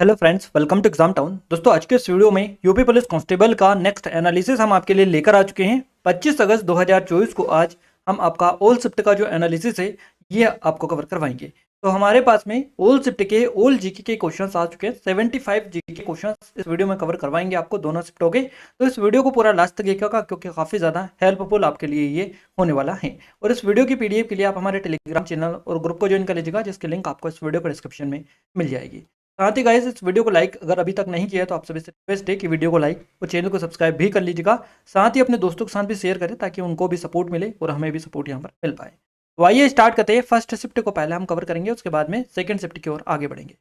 Hello friends, welcome to exam town. दोस्तों, आज के इस वीडियो में यूपी पुलिस कांस्टेबल का नेक्स्ट एनालिसिस हम आपके लिए लेकर आ चुके हैं। 25 अगस्त 2024 को आज हम आपका ओल्ड शिफ्ट का जो एनालिसिस है ये आपको कवर करवाएंगे। तो हमारे पास में ओल्ड शिफ्ट के ओल्ड जीके के क्वेश्चंस आ चुके हैं। 75 जीके के क्वेश्चंस इस वीडियो में कवर करवाएंगे आपको दोनों शिफ्टों के। तो इस वीडियो को पूरा लास्ट तक देखिएगा क्योंकि काफ़ी ज़्यादा हेल्पफुल आपके लिए ये होने वाला है। और इस वीडियो की पीडीएफ के लिए आप हमारे टेलीग्राम चैनल और ग्रुप को ज्वाइन कर लीजिएगा, जिसकी लिंक आपको इस वीडियो को डिस्क्रिप्शन में मिल जाएगी। साथ ही गाइस, इस वीडियो को लाइक अगर अभी तक नहीं किया है तो आप सभी से रिक्वेस्ट है कि वीडियो को लाइक और चैनल को सब्सक्राइब भी कर लीजिएगा। साथ ही अपने दोस्तों के साथ भी शेयर करें ताकि उनको भी सपोर्ट मिले और हमें भी सपोर्ट यहाँ पर मिल पाए। तो आइए स्टार्ट करते हैं। फर्स्ट शिफ्ट को पहले हम कवर करेंगे, उसके बाद में सेकंड शिफ्ट की ओर आगे बढ़ेंगे।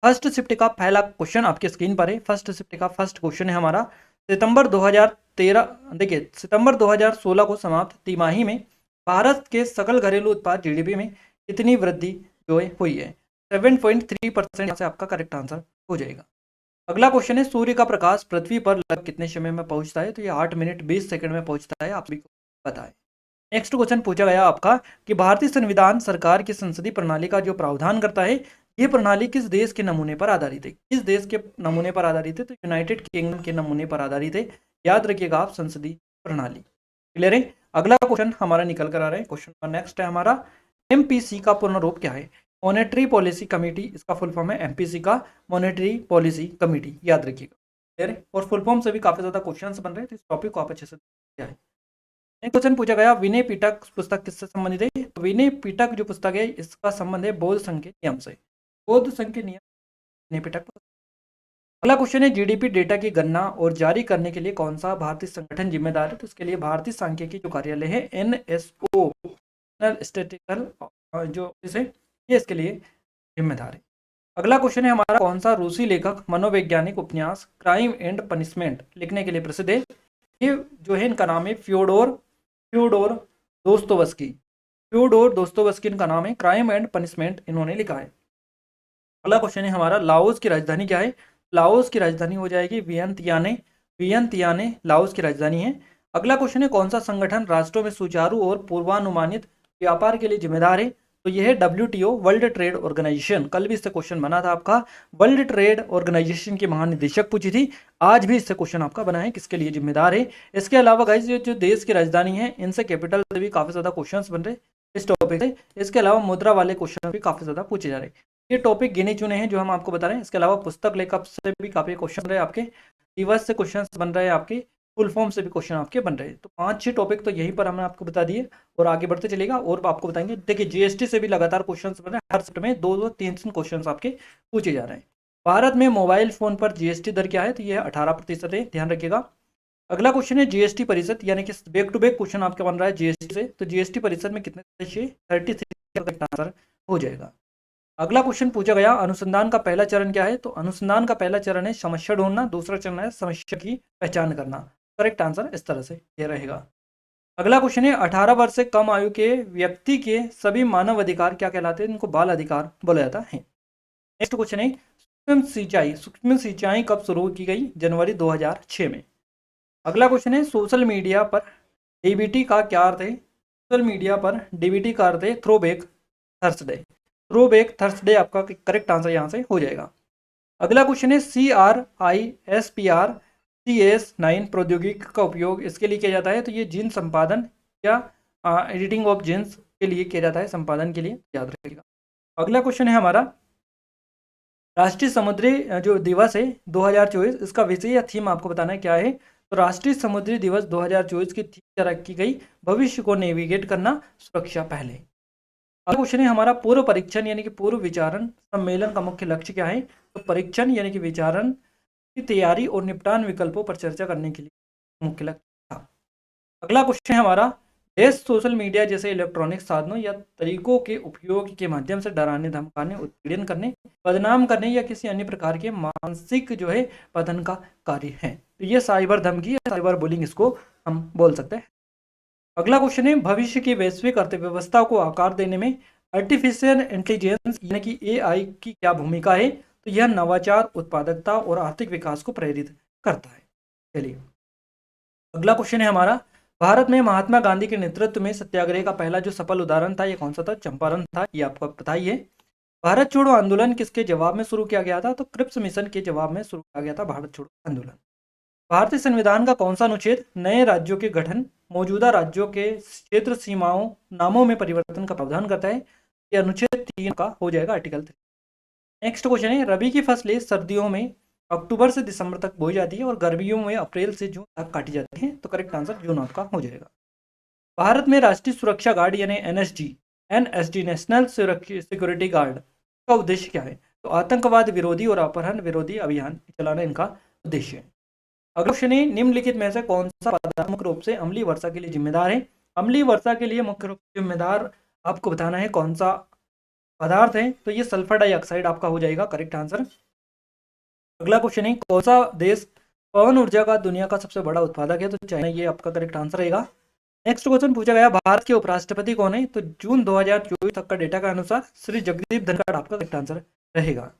फर्स्ट शिफ्ट का पहला क्वेश्चन आपके स्क्रीन पर है। फर्स्ट शिफ्ट का फर्स्ट क्वेश्चन है हमारा, सितंबर 2013 देखिए सितंबर 2016 को समाप्त तिमाही में भारत के सकल घरेलू उत्पाद जीडीपी में कितनी वृद्धि जो है हुई है। 7.3% से आपका करेक्ट आंसर हो जाएगा। अगला क्वेश्चन है, सूर्य का प्रकाश पृथ्वी पर लगभग कितने समय में पहुंचता है। तो ये 8 मिनट 20 सेकंड में पहुंचता है, आप सभी को पता है। नेक्स्ट क्वेश्चन पूछा गया आपका कि भारतीय संविधान सरकार की संसदीय प्रणाली का जो प्रावधान करता है, ये प्रणाली किस देश के नमूने पर आधारित है। किस देश के नमूने पर आधारित है। तो यूनाइटेड किंगडम के नमूने पर आधारित है। याद रखिएगा आप, संसदीय प्रणाली। क्लियर है। अगला क्वेश्चन हमारा निकल कर आ रहा है। क्वेश्चन नेक्स्ट है हमारा, एमपीसी का पूर्ण रूप क्या है। मॉनेटरी पॉलिसी कमेटी, इसका फुल फॉर्म है एमपीसी का, मॉनेटरी पॉलिसी कमेटी। याद रखिएगा। क्लियर है। और फुल फॉर्म से भी काफी ज्यादा क्वेश्चंस बन रहे हैं, तो इस टॉपिक को आप अच्छे से क्या है। एक क्वेश्चन पूछा गया, विनय पिटक पुस्तक किससे संबंधित है। तो विनय पिटक जो पुस्तक है इसका संबंध है बौद्ध संघ के नियम से। बौद्ध संघ के नियम विनय पिटक। अगला क्वेश्चन है, जीडीपी डेटा की गणना और जारी करने के लिए कौन सा भारतीय संगठन जिम्मेदार है। तो इसके लिए भारतीय सांख्यिकी जो कार्यालय है एनएसओ, स्टैटिस्टिकल जो इसे ये इसके लिए जिम्मेदार है। अगला क्वेश्चन है हमारा, कौन सा रूसी लेखक मनोवैज्ञानिक उपन्यास क्राइम एंड पनिशमेंट लिखने के लिए प्रसिद्ध है। ये जो है इनका नाम है Fyodor Fyodor Dostoevsky. Fyodor Dostoevsky इनका नाम है। क्राइम एंड पनिशमेंट इन्होंने लिखा है। अगला क्वेश्चन है हमारा, लाओस की राजधानी क्या है। लाओस की राजधानी हो जाएगी वियंतियाने। वियंतियाने लाओस की राजधानी है। अगला क्वेश्चन है, कौन सा संगठन राष्ट्रों में सुचारू और पूर्वानुमानित व्यापार के लिए जिम्मेदार है। तो यह है डब्ल्यूटीओ, वर्ल्ड ट्रेड ऑर्गेनाइजेशन। कल भी इससे क्वेश्चन बना था आपका, वर्ल्ड ट्रेड ऑर्गेनाइजेशन की महानिदेशक पूछी थी। आज भी इससे क्वेश्चन आपका बना है, किसके लिए जिम्मेदार है। इसके अलावा गाइस, ये जो देश की राजधानी है इनसे कैपिटल से भी काफी ज्यादा क्वेश्चन बन रहे इस टॉपिक से। इसके अलावा मुद्रा वाले क्वेश्चन भी काफी ज्यादा पूछे जा रहे हैं। ये टॉपिक गिने चुने हैं जो हम आपको बता रहे हैं। इसके अलावा पुस्तक लेखक से भी काफी क्वेश्चन रहे आपके, दिवस से क्वेश्चन बन रहे हैं आपके, फुल फॉर्म से भी क्वेश्चन आपके बन रहे हैं। तो 5-6 टॉपिक तो यहीं पर हमने आपको बता दिए और आगे बढ़ते चलेगा और आपको बताएंगे। देखिए, जीएसटी से भी लगातार क्वेश्चन बन रहे हैं। हर शिफ्ट में 2-2, 3-3 क्वेश्चन आपके पूछे जा रहे हैं। भारत में मोबाइल फोन पर जीएसटी दर क्या है। तो यह 18% है, ध्यान रखिएगा। अगला क्वेश्चन है, जीएसटी परिषद यानी कि बैक टू बैक क्वेश्चन आपका बन रहा है जीएसटी से। तो जीएसटी परिषद में कितने सदस्य, 33 का आंसर हो जाएगा। अगला क्वेश्चन पूछा गया, अनुसंधान का पहला चरण क्या है। तो अनुसंधान का पहला चरण है समस्या ढूंढना, दूसरा चरण है समस्या की पहचान करना। करेक्ट आंसर इस तरह से ये रहेगा। अगला क्वेश्चन है, 18 वर्ष से कम आयु के व्यक्ति के सभी मानव अधिकार क्या कहलाते हैं। इनको बाल अधिकार बोला जाता है। नेक्स्ट क्वेश्चन है, सूक्ष्म सिंचाई कब शुरू की गई। जनवरी 2006 में। अगला क्वेश्चन है, सोशल मीडिया पर डीबीटी का क्या अर्थ है। सोशल मीडिया पर डीबीटी का अर्थ है थ्रोबैक थर्सडे। थ्रोबैक थर्सडे आपका करेक्ट आंसर यहाँ से हो जाएगा। अगला क्वेश्चन है, CRISPR-Cas9 प्रौद्योगिकी का उपयोग इसके लिए किया जाता है। तो ये जीन संपादन या एडिटिंग ऑफ जीन्स के लिए किया जाता है, संपादन के लिए, याद रखिएगा। अगला क्वेश्चन है हमारा, राष्ट्रीय समुद्री जो दिवस है 2024, इसका विषय या थीम आपको बताना है क्या है। तो राष्ट्रीय समुद्री दिवस 2024 की थीम क्या रखी गई, भविष्य को नेविगेट करना, सुरक्षा पहले। अगला क्वेश्चन है हमारा, पूर्व परीक्षण यानी कि पूर्व विचारण सम्मेलन का मुख्य लक्ष्य क्या है। तो परीक्षण यानी कि विचारण की तैयारी और निपटान विकल्पों पर चर्चा करने के लिए मुख्य लक्ष्य था। अगला क्वेश्चन है हमारा, देश सोशल मीडिया जैसे इलेक्ट्रॉनिक साधनों या तरीकों के उपयोग के माध्यम से डराने, धमकाने, उत्पीड़न करने, बदनाम करने या किसी अन्य प्रकार के मानसिक जो है पतन का कार्य है। तो ये साइबर धमकी या साइबर बुलिंग इसको हम बोल सकते हैं। अगला क्वेश्चन है, भविष्य की वैश्विक अर्थव्यवस्था को आकार देने में आर्टिफिशियल इंटेलिजेंस यानी कि एआई की क्या भूमिका है। तो यह नवाचार, उत्पादकता और आर्थिक विकास को प्रेरित करता है। चलिए, अगला क्वेश्चन है हमारा, भारत में महात्मा गांधी के नेतृत्व में सत्याग्रह का पहला जो सफल उदाहरण था ये कौन सा था। चंपारण था, ये आपको पता ही है। भारत छोड़ो आंदोलन किसके जवाब में शुरू किया गया था? तो क्रिप्स मिशन के जवाब में शुरू किया गया था भारत छोड़ो आंदोलन। भारतीय संविधान का कौन सा अनुच्छेद नए राज्यों के गठन, मौजूदा राज्यों के क्षेत्र सीमाओं, नामों में परिवर्तन का प्रावधान करता है? ये अनुच्छेद 3 का हो जाएगा, आर्टिकल 3। नेक्स्ट क्वेश्चन है, रबी की फसलें सर्दियों में अक्टूबर से दिसंबर तक बोई जाती है और गर्मियों में अप्रैल से जून तक काटी जाती है। तो करेक्ट आंसर जून आपका हो जाएगा। भारत में राष्ट्रीय सुरक्षा गार्ड यानी एनएसजी नेशनल सिक्योरिटी गार्ड का उद्देश्य क्या है? तो आतंकवाद विरोधी और अपहरण विरोधी अभियान चलाना इनका उद्देश्य है। अगला क्वेश्चन है, निम्नलिखित में से कौन सा पदार्थ मुख्य रूप से अम्लीय वर्षा के लिए जिम्मेदार है? अम्लीय वर्षा के लिए मुख्य रूप से जिम्मेदार आपको बताना है कौन सा पदार्थ है। तो ये सल्फर डाइऑक्साइड आपका हो जाएगा, करेक्ट आंसर। अगला क्वेश्चन है, कौन सा देश पवन ऊर्जा का दुनिया का सबसे बड़ा उत्पादक है? तो चाइना, ये आपका करेक्ट आंसर रहेगा। नेक्स्ट क्वेश्चन पूछा गया, भारत के उपराष्ट्रपति कौन है? तो जून 2024 तक का डेटा के अनुसार श्री जगदीप धनखड़ आपका करेक्ट आंसर रहेगा।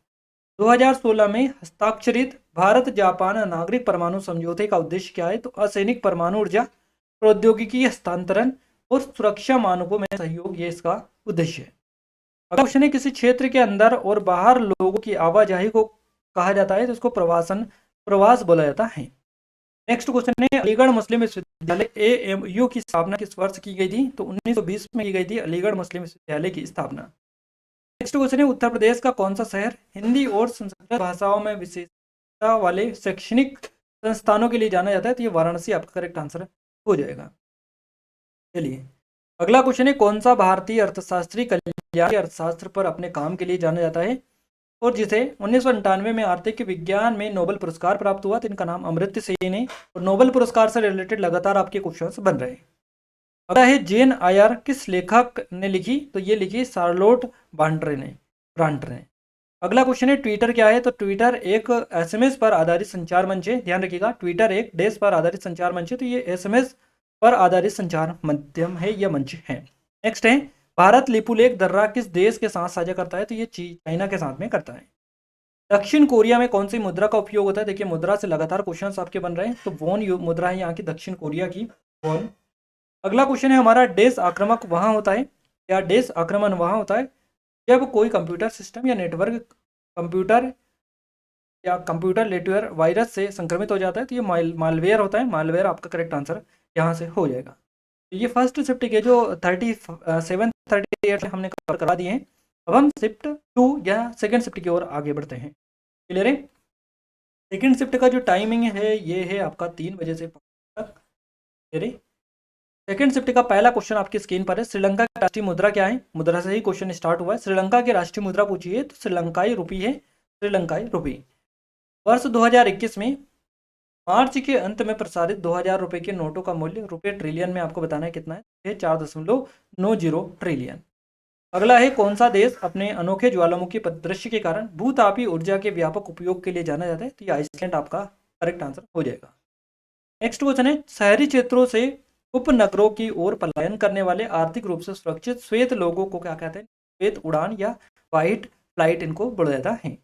2016 में हस्ताक्षरित भारत जापान नागरिक परमाणु समझौते का उद्देश्य क्या है? तो असैनिक परमाणु ऊर्जा प्रौद्योगिकी हस्तांतरण और सुरक्षा मानकों में सहयोग, ये इसका उद्देश्य है। अगला क्वेश्चन है, किसी क्षेत्र के अंदर और बाहर लोगों की आवाजाही को कहा जाता है? तो इसको प्रवास बोला जाता है। नेक्स्ट क्वेश्चन है, अलीगढ़ मुस्लिम विश्वविद्यालय AMU की स्थापना किस वर्ष की गई थी? तो 1920 में की गई थी अलीगढ़ मुस्लिम विश्वविद्यालय की स्थापना। नेक्स्ट क्वेश्चन है, उत्तर प्रदेश का कौन सा शहर हिंदी और संस्कृत भाषाओं में विशेषता वाले शैक्षणिक संस्थानों के लिए जाना जाता है? तो ये वाराणसी आपका करेक्ट आंसर हो जाएगा। चलिए अगला क्वेश्चन है, कौन सा भारतीय अर्थशास्त्री कल्याण अर्थशास्त्र पर अपने काम के लिए जाना जाता है और जिसे 1998 में आर्थिक विज्ञान में नोबेल पुरस्कार प्राप्त हुआ? तो इनका नाम अमर्त्य सेन है और नोबेल पुरस्कार से रिलेटेड लगातार आपके क्वेश्चंस बन रहे हैं। अगला है, जेन आयर किस लेखक ने लिखी? तो ये लिखी शार्लोट ब्रांटर ने। अगला क्वेश्चन है, ट्विटर क्या है? तो ट्विटर एक SMS पर आधारित संचार मंच है। ध्यान रखिएगा, ट्विटर एक देश पर आधारित संचार मंच है, तो ये SMS पर आधारित संचार माध्यम है, यह मंच है। नेक्स्ट है, भारत लिपुलेख दर्रा किस देश के साथ साझा करता है? तो ये चाइना के साथ में करता है। दक्षिण कोरिया में कौन सी मुद्रा का उपयोग होता है? देखिए मुद्रा से लगातार क्वेश्चंस आपके बन रहे हैं। तो वॉन मुद्रा है यहाँ की, दक्षिण कोरिया की वॉन। अगला क्वेश्चन है हमारा, देश आक्रामक वहां होता है या देश आक्रमण वहां होता है जब कोई कंप्यूटर सिस्टम या नेटवर्क कंप्यूटर नेटवर्क वायरस से संक्रमित हो जाता है। तो ये मालवेयर होता है, मालवेयर आपका करेक्ट आंसर यहाँ से हो जाएगा। तो ये फर्स्ट शिफ्ट के जो 37-38 हमने कवर करा दिए हैं। अब हम शिफ्ट 2 या सेकेंड शिफ्ट की ओर आगे बढ़ते हैं। क्लियर है? सेकेंड शिफ्ट का जो टाइमिंग है ये है आपका 3 बजे से 5 तक। क्लियर है? सेकेंड शिफ्ट का पहला क्वेश्चन आपकी स्क्रीन पर है, श्रीलंका की राष्ट्रीय मुद्रा क्या है? मुद्रा से ही क्वेश्चन स्टार्ट हुआ है। श्रीलंका की राष्ट्रीय मुद्रा पूछी है तो श्रीलंकाई रुपी है, श्रीलंकाई रुपी। वर्ष 2021 में मार्च के अंत में प्रसारित 2000 रुपए के नोटों का मूल्य रुपये ट्रिलियन में आपको बताना है कितना है? 4.90 ट्रिलियन। अगला है, कौन सा देश अपने अनोखे ज्वालामुखी परिदृश्य के कारण भूतापी ऊर्जा के व्यापक उपयोग के लिए जाना जाता है? तो ये आइसलैंड आपका करेक्ट आंसर हो जाएगा। नेक्स्ट क्वेश्चन है, शहरी क्षेत्रों से उपनगरों की ओर पलायन करने वाले आर्थिक रूप से सुरक्षित श्वेत लोगों को क्या कहते हैं? श्वेत उड़ान या व्हाइट फ्लाइट इनको बोला जाता है।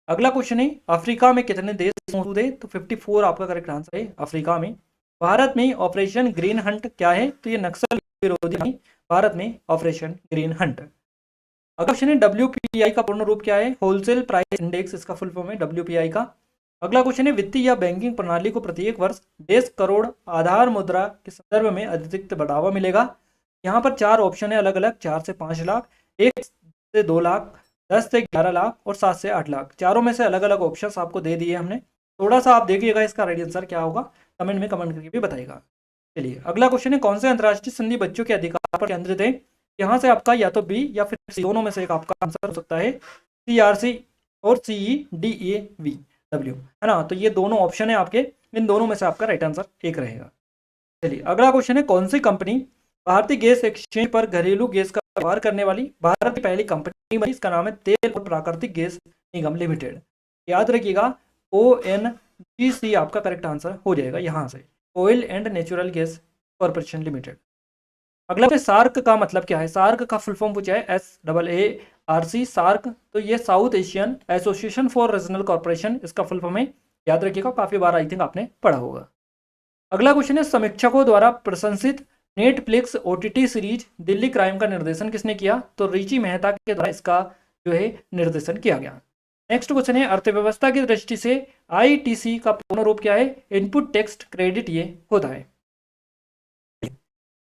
अगला क्वेश्चन है, अफ्रीका में कितने देश मौजूद है? तो 54 आपका करेक्ट आंसर है अफ्रीका में। भारत में ऑपरेशन ग्रीन हंट क्या है? तो ये नक्सल विरोधी नहीं, भारत में ऑपरेशन ग्रीन हंट। अगला क्वेश्चन है, WPI का पूर्ण रूप क्या है? होलसेल प्राइस इंडेक्स इसका फुल फॉर्म है WPI का। अगला क्वेश्चन है, वित्तीय या बैंकिंग प्रणाली को प्रत्येक वर्ष 10 करोड़ आधार मुद्रा के संदर्भ में अतिरिक्त बढ़ावा मिलेगा। यहाँ पर 4 ऑप्शन है अलग अलग, 4 से 5 लाख, 1 से 2 लाख, 10 से 11 लाख और 7 से 8 लाख। चारों में से अलग अलग ऑप्शंस आपको दे दिए हमने। थोड़ा सा आप देखिएगा इसका राइट आंसर क्या होगा, कमेंट में कमेंट करके भी बताइएगा। चलिए अगला क्वेश्चन है, कौन से अंतर्राष्ट्रीय संधि बच्चों के अधिकार पर केंद्रित है? यहाँ से आपका या तो बी या फिर सी, दोनों में से एक आपका आंसर हो सकता है। CRC और CEDAW है ना, तो ये दोनों ऑप्शन है आपके, इन दोनों में से आपका राइट आंसर एक रहेगा। चलिए अगला क्वेश्चन है, कौन सी कंपनी भारतीय गैस एक्सचेंज पर घरेलू गैस का व्यवहार करने वाली भारत की पहली कंपनी बनी? इसका नाम है तेल और प्राकृतिक गैस निगम लिमिटेड। याद रखिएगा ONGC आपका करेक्ट आंसर हो जाएगा यहाँ से, oil and natural gas corporation limited. अगला है, सार्क का मतलब क्या है? सार्क का फुल फॉर्म पूछा है, SAARC सार्क। तो ये south Asian association for regional corporation इसका फुल फॉर्म है। याद रखिएगा, काफी बार आई थिंक आपने पढ़ा होगा। अगला क्वेश्चन है, समीक्षकों द्वारा प्रशंसित Netflix OTT series Delhi crime का निर्देशन किसने किया? तो रिची मेहता के द्वारा इसका जो है निर्देशन किया गया। नेक्स्ट क्वेश्चन है, अर्थव्यवस्था की दृष्टि से आईटीसी का पूर्ण रूप क्या है? इनपुट टैक्स क्रेडिट ये होता है।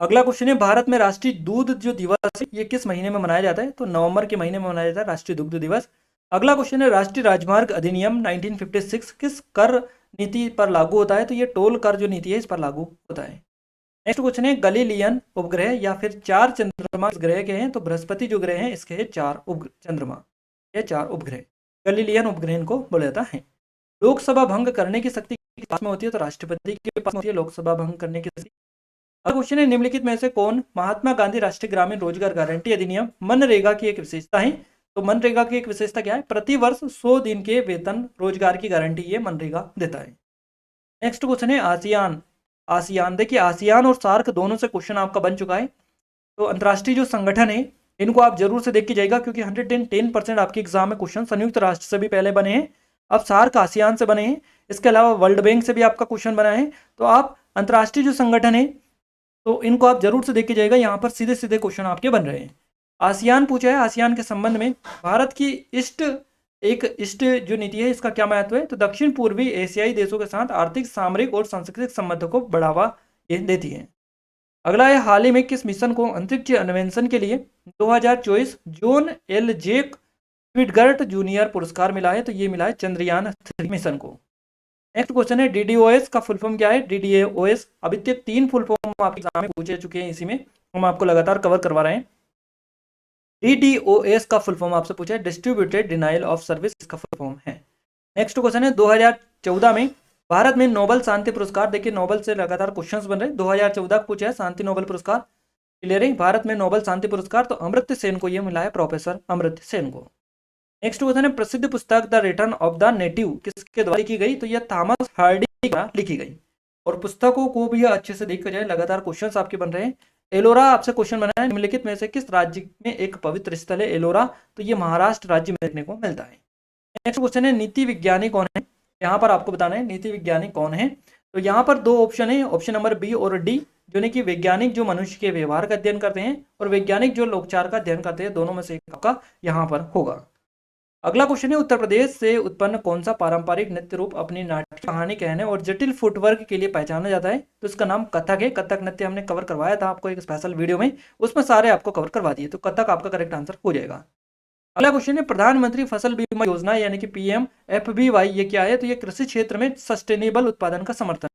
अगला क्वेश्चन है, भारत में राष्ट्रीय दूध जो दिवस है ये किस महीने में मनाया जाता है? तो नवंबर के महीने में मनाया जाता है राष्ट्रीय दुग्ध दिवस। अगला क्वेश्चन है, राष्ट्रीय राजमार्ग अधिनियम 1956 किस कर नीति पर लागू होता है? तो ये टोल कर जो नीति है इस पर लागू होता है। नेक्स्ट क्वेश्चन है, गलीलियन उपग्रह या फिर 4 चंद्रमा ग्रह के हैं? तो बृहस्पति जो ग्रह है इसके है 4 चंद्रमा, ये 4 उपग्रह गलीलियन उपग्रह इनको बोला जाता है। लोकसभा भंग करने की शक्ति किसके पास में होती है? तो राष्ट्रपति के पास में होती है लोकसभा भंग करने की शक्ति। अगला क्वेश्चन है, निम्नलिखित में से कौन महात्मा गांधी राष्ट्रीय ग्रामीण रोजगार गारंटी अधिनियम मनरेगा की एक विशेषता है? तो मनरेगा की एक विशेषता क्या है? प्रति वर्ष 100 दिन के वेतन रोजगार की गारंटी ये मनरेगा देता है। नेक्स्ट क्वेश्चन है, आसियान। आसियान देखिए, आसियान और सार्क दोनों से क्वेश्चन आपका बन चुका है। तो अंतर्राष्ट्रीय जो संगठन है इनको आप जरूर से देख के जाइएगा, क्योंकि 110% आपके एग्जाम में क्वेश्चन संयुक्त राष्ट्र से भी पहले बने हैं, अब सार्क आसियान से बने हैं, इसके अलावा वर्ल्ड बैंक से भी आपका क्वेश्चन बना है। तो आप अंतर्राष्ट्रीय जो संगठन है तो इनको आप जरूर से देख के जाइएगा, यहाँ पर सीधे सीधे क्वेश्चन आपके बन रहे हैं। आसियान पूछा है, आसियान के संबंध में भारत की ईस्ट जो नीति है इसका क्या महत्व है? तो दक्षिण पूर्वी एशियाई देशों के साथ आर्थिक, सामरिक और सांस्कृतिक संबंधों को बढ़ावा ये देती है। अगला है, हाल ही में किस मिशन को अंतरिक्ष अन्वेषण के लिए 2024 जॉन एल जेक स्विटगर्ट जूनियर पुरस्कार मिला है? तो ये मिला है चंद्रयान 3 मिशन को। नेक्स्ट क्वेश्चन है, डीडीओएस का फुल फॉर्म क्या है? डीडीओएस अभी तक 3 फुल फॉर्म आपके एग्जाम में पूछे चुके हैं, इसी में हम आपको लगातार कवर करवा रहे हैं। डीडीओएस का फुल फॉर्म आपसे पूछा है डिस्ट्रीब्यूटेड डिनायल ऑफ सर्विस, इसका फुल फॉर्म है। नेक्स्ट क्वेश्चन है, 2014 में भारत में नोबेल शांति पुरस्कार, देखिए नोबेल से लगातार क्वेश्चंस बन रहे हैं, 2014 पूछा है शांति नोबेल पुरस्कार क्लियर है, भारत में नोबेल शांति पुरस्कार तो अमर्त्य सेन को यह मिला है, प्रोफेसर अमर्त्य सेन को। नेक्स्ट क्वेश्चन है, प्रसिद्ध पुस्तक the return of the native किसके द्वारा लिखी गई? तो यह थॉमस हार्डी द्वारा लिखी गई। और पुस्तकों को भी अच्छे से देखा जाए, लगातार क्वेश्चंस आपके बन रहे हैं। एलोरा आपसे क्वेश्चन बना है, निम्नलिखित में से किस राज्य में एक पवित्र स्थल है एलोरा? तो ये महाराष्ट्र राज्य में देखने को मिलता है। नेक्स्ट क्वेश्चन है, नीति विज्ञानी कौन है? यहाँ पर आपको बताना है नीति विज्ञानी कौन है। तो यहाँ पर 2 ऑप्शन है, ऑप्शन नंबर बी और डी, जो कि वैज्ञानिक जो मनुष्य के व्यवहार का अध्ययन करते हैं और वैज्ञानिक जो लोकचार का अध्ययन करते हैं, दोनों में से एक आपका यहाँ पर होगा। अगला क्वेश्चन है, उत्तर प्रदेश से उत्पन्न कौन सा पारंपरिक नृत्य रूप अपनी नाट्य कहानी कहने और जटिल फुटवर्क के लिए पहचाना जाता है? तो इसका नाम कथक है। कथक नृत्य हमने कवर करवाया था आपको एक स्पेशल वीडियो में, उसमें सारे आपको कवर करवा दिए, तो कथक आपका करेक्ट आंसर हो जाएगा। अगला क्वेश्चन है, प्रधानमंत्री फसल बीमा योजना यानी कि PMFBY ये क्या है? तो ये कृषि क्षेत्र में सस्टेनेबल उत्पादन का समर्थन